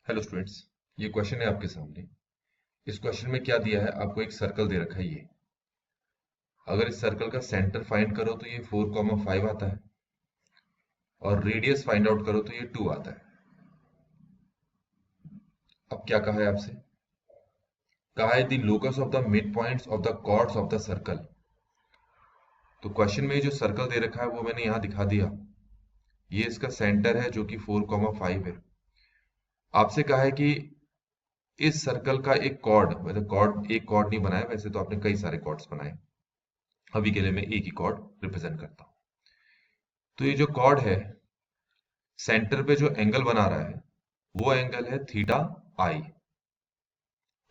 Hello students. ये question है आपके सामने। इस क्वेश्चन में क्या दिया है, आपको एक सर्कल दे रखा है ये। अगर इस सर्कल का सेंटर फाइंड करो तो ये 4,5 आता है और रेडियस फाइंड आउट करो तो ये 2 आता है। अब क्या कहा है आपसे, कहा है the locus of the mid points of the chords of the circle. तो क्वेश्चन में जो सर्कल दे रखा है वो मैंने यहाँ दिखा दिया। ये इसका सेंटर है जो कि 4,5 है। आपसे कहा है कि इस सर्कल का एक कॉर्ड, मतलब कॉर्ड एक कॉर्ड नहीं बनाया, वैसे तो आपने कई सारे कॉर्ड्स बनाए। अभी के लिए मैं एक ही कॉर्ड रिप्रेजेंट करता हूँ। तो ये जो कॉर्ड है, सेंटर पे जो एंगल बना रहा है वो एंगल है थीटा आई।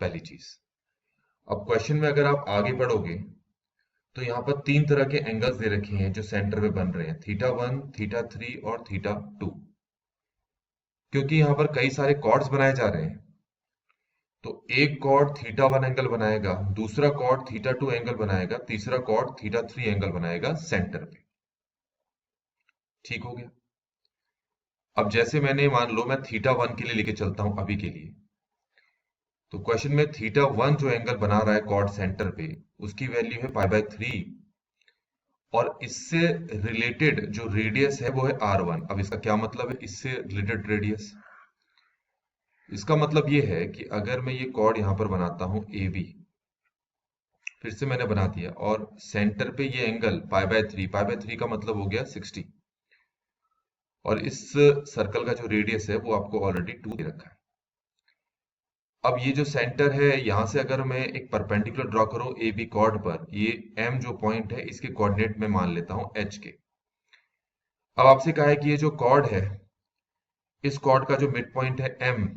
पहली चीज। अब क्वेश्चन में अगर आप आगे बढ़ोगे तो यहाँ पर तीन तरह के एंगल्स दे रखे हैं जो सेंटर में बन रहे हैं, थीटा 1, थीटा 3 और थीटा 2। क्योंकि यहाँ पर कई सारे कॉर्ड्स बनाए जा रहे हैं तो एक कॉर्ड थीटा 1 एंगल बनाएगा, दूसरा कॉर्ड थीटा 2 एंगल बनाएगा, तीसरा कॉर्ड थीटा 3 एंगल बनाएगा सेंटर पे। ठीक हो गया। अब जैसे मैंने, मान लो मैं थीटा 1 के लिए लेके चलता हूं अभी के लिए। तो क्वेश्चन में थीटा 1 जो एंगल बना रहा है कॉर्ड सेंटर पे, उसकी वैल्यू है पाई/3 और इससे रिलेटेड जो रेडियस है वो है r1। अब इसका क्या मतलब है, इससे रिलेटेड रेडियस? इसका मतलब ये है कि अगर मैं ये कॉर्ड यहां पर बनाता हूं AB, फिर से मैंने बना दिया, और सेंटर पे ये एंगल पाई/3 का मतलब हो गया 60, और इस सर्कल का जो रेडियस है वो आपको ऑलरेडी 2 दे रखा है। अब ये जो सेंटर है, यहां से अगर मैं एक परपेंडिकुलर ड्रॉ करूं ए बी कॉर्ड पर, ये एम जो पॉइंट है इसके कोऑर्डिनेट में मान लेता हूं एच के। अब आपसे कहा है कि ये जो कॉर्ड है, इस कॉर्ड का जो मिड पॉइंट है एम,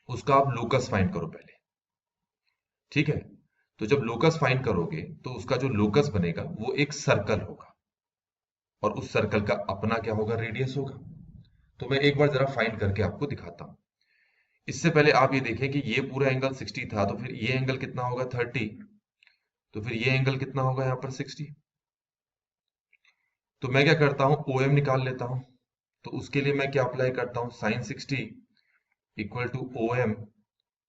उसका आप लोकस फाइंड करो पहले। ठीक है। तो जब लोकस फाइंड करोगे तो उसका जो लोकस बनेगा वो एक सर्कल होगा, और उस सर्कल का अपना क्या होगा, रेडियस होगा। तो मैं एक बार जरा फाइंड करके आपको दिखाता हूं। इससे पहले आप ये देखें कि ये पूरा एंगल 60 था, तो फिर ये एंगल कितना होगा, 30। तो फिर ये एंगल कितना होगा यहाँ पर, 60। तो मैं क्या करता हूँ, ओ एम निकाल लेता हूँ। तो उसके लिए मैं क्या अप्लाई करता हूँ, sin 60 equal to O M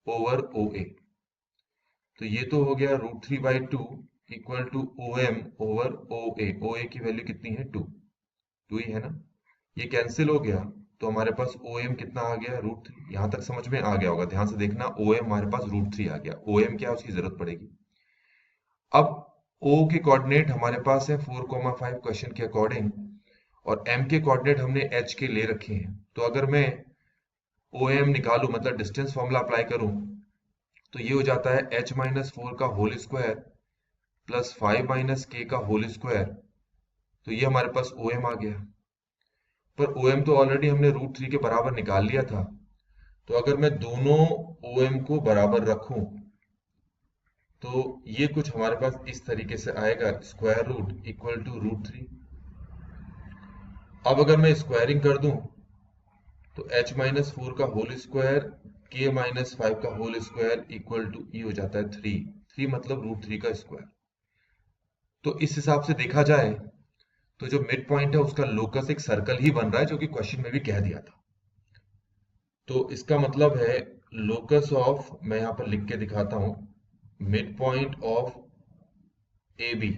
over O A. तो ये तो हो गया √3/2 equal to O M over O A. O A की वैल्यू कितनी है, 2। 2 ही है ना। ये कैंसिल हो गया, तो हमारे पास ओ एम कितना आ गया, √3। यहां तक समझ में आ गया होगा, ध्यान से देखना। ओ एम हमारे पास √3 आ गया। ओ एम क्या है, उसकी जरूरत पड़ेगी। अब ओ के कोऑर्डिनेट हमारे पास है 4,5 क्वेश्चन के अकॉर्डिंग, और m के कोऑर्डिनेट हमने h के ले रखे हैं। तो अगर मैं ओ एम निकालूं, मतलब डिस्टेंस फॉर्मूला अप्लाई करूं, तो ये हो जाता है h-4 का होल स्क्वायर प्लस 5 - k का होल स्क्वायर। तो ये हमारे पास ओ एम आ गया। पर ओ एम तो ऑलरेडी हमने √3 के बराबर निकाल लिया था। तो अगर मैं दोनों ओ एम को बराबर रखूं तो ये कुछ हमारे पास इस तरीके से आएगा, स्क्वायर रूट इक्वल टू √3। अब अगर मैं स्क्वायरिंग कर दूं तो h-4 का होल स्क्वायर k-5 का होल स्क्वायर इक्वल टू ई हो जाता है 3। 3 मतलब √3 का स्क्वायर। तो इस हिसाब से देखा जाए तो जो मिड पॉइंट है उसका लोकस एक सर्कल ही बन रहा है, जो कि क्वेश्चन में भी कह दिया था। तो इसका मतलब है लोकस ऑफ, मैं यहां पर लिख के दिखाता हूं, mid point of A B.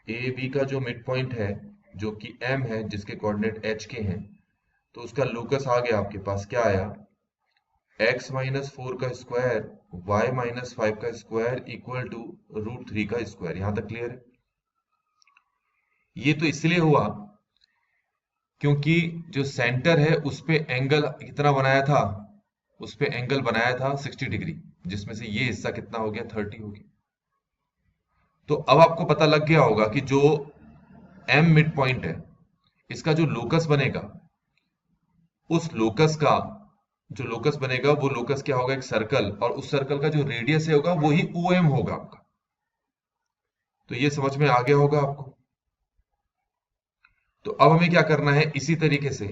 A B का जो मिड पॉइंट है, जो कि एम है, जिसके कोऑर्डिनेट एच के हैं, तो उसका लोकस आ गया आपके पास, क्या आया, x-4 का स्क्वायर y-5 का स्क्वायर इक्वल टू √3 का स्क्वायर। यहां तक क्लियर है? ये तो इसलिए हुआ क्योंकि जो सेंटर है उस पे एंगल कितना बनाया था, उस पे एंगल बनाया था 60 डिग्री, जिसमें से ये हिस्सा कितना हो गया, 30 हो गया। तो अब आपको पता लग गया होगा कि जो एम मिड पॉइंट है, इसका जो लोकस बनेगा, उस लोकस का जो लोकस बनेगा वो लोकस क्या होगा, एक सर्कल, और उस सर्कल का जो रेडियस होगा वही ओ एम होगा आपका। तो ये समझ में आ गया होगा आपको। तो अब हमें क्या करना है, इसी तरीके से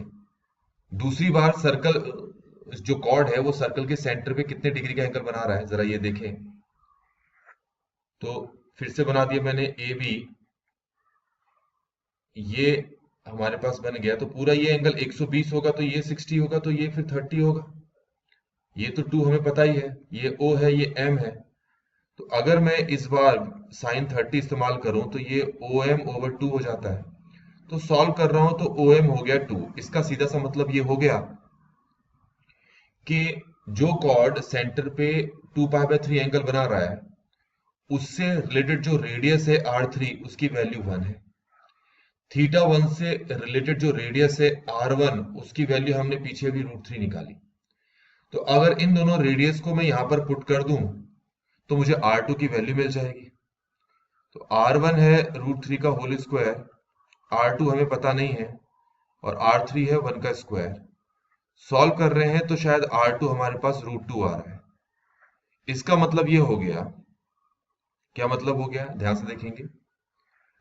दूसरी बार सर्कल, जो कॉर्ड है वो सर्कल के सेंटर पे कितने डिग्री का एंगल बना रहा है, जरा ये देखें। तो फिर से बना दिया मैंने ए बी, ये हमारे पास बन गया, तो पूरा ये एंगल 120 होगा, तो ये 60 होगा, तो ये फिर 30 होगा। ये तो 2 हमें पता ही है, ये O है, ये M है। तो अगर मैं इस बार साइन 30 इस्तेमाल करूं तो ये OM/2 हो जाता है। तो सॉल्व कर रहा हूं तो OM हो गया 2। इसका सीधा सा मतलब ये हो गया कि जो कॉर्ड सेंटर पे 2π/3 एंगल बना रहा है उससे रिलेटेड जो रेडियस है R3 उसकी वैल्यू 1 है। θ1 से रिलेटेड जो रेडियस है R1 उसकी वैल्यू हमने पीछे भी √3 निकाली। तो अगर इन दोनों रेडियस को मैं यहां पर पुट कर दूं तो मुझे R2 की वैल्यू मिल जाएगी। तो R1 है √3 का होल स्क्वायर, R2 हमें पता नहीं है, और R3 है 1 का स्क्वायर। सॉल्व कर रहे हैं तो शायद R2 हमारे पास √2 आ रहा है। इसका मतलब ये हो गया, क्या मतलब हो गया, ध्यान से देखेंगे।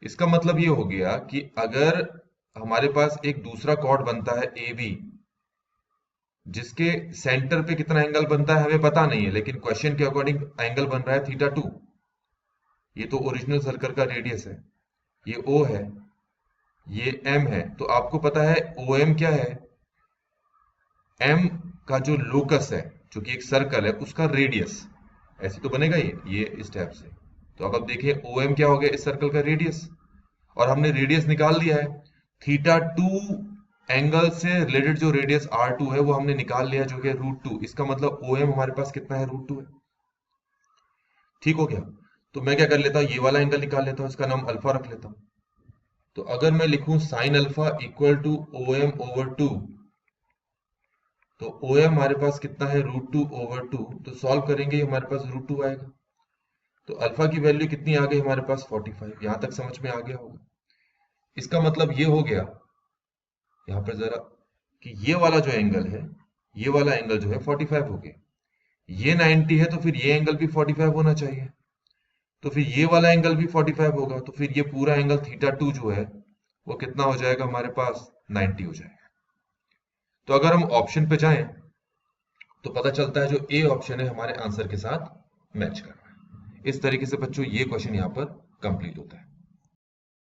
इसका मतलब ये हो गया कि अगर हमारे पास एक दूसरा कॉर्ड बनता है AB, जिसके सेंटर पे कितना एंगल बनता है हमें पता नहीं है, लेकिन क्वेश्चन के अकॉर्डिंग एंगल बन रहा है θ2। ये तो ओरिजिनल सर्कल का रेडियस है, ये O है, ये M है। तो आपको पता है OM क्या है, M का जो लोकस है, जो कि एक सर्कल है, उसका रेडियस। ऐसे तो बनेगा ये इस टाइप से। तो अब देखिए OM क्या हो गया, इस सर्कल का रेडियस, और हमने रेडियस निकाल लिया है। θ2 एंगल से रिलेटेड जो रेडियस R2 है वो हमने निकाल लिया, जो कि √2। इसका मतलब OM हमारे पास कितना है, √2 है। ठीक हो गया। तो मैं क्या कर लेता हूँ, ये वाला एंगल निकाल लेता हूँ, इसका नाम अल्फा रख लेता हूँ। तो अगर मैं लिखूं sine alpha equal to OM/2, तो OM हमारे पास कितना है, √2/2। तो सॉल्व करेंगे हमारे पास √2 आएगा। तो अल्फा की वैल्यू कितनी आ गई हमारे पास, 45। यहां तक समझ में आ गया होगा। इसका मतलब ये हो गया यहाँ पर जरा, कि ये वाला जो एंगल है, ये वाला एंगल जो है 45 हो गया। ये 90 है, तो फिर ये एंगल भी 45 होना चाहिए। तो फिर ये वाला एंगल भी 45 होगा। तो फिर ये पूरा एंगल θ2 जो है वो कितना हो जाएगा हमारे पास, 90 हो जाएगा। तो अगर हम ऑप्शन पे जाएं तो पता चलता है जो ए ऑप्शन है हमारे आंसर के साथ मैच कर रहा है। इस तरीके से बच्चों ये क्वेश्चन यहाँ पर कंप्लीट होता है।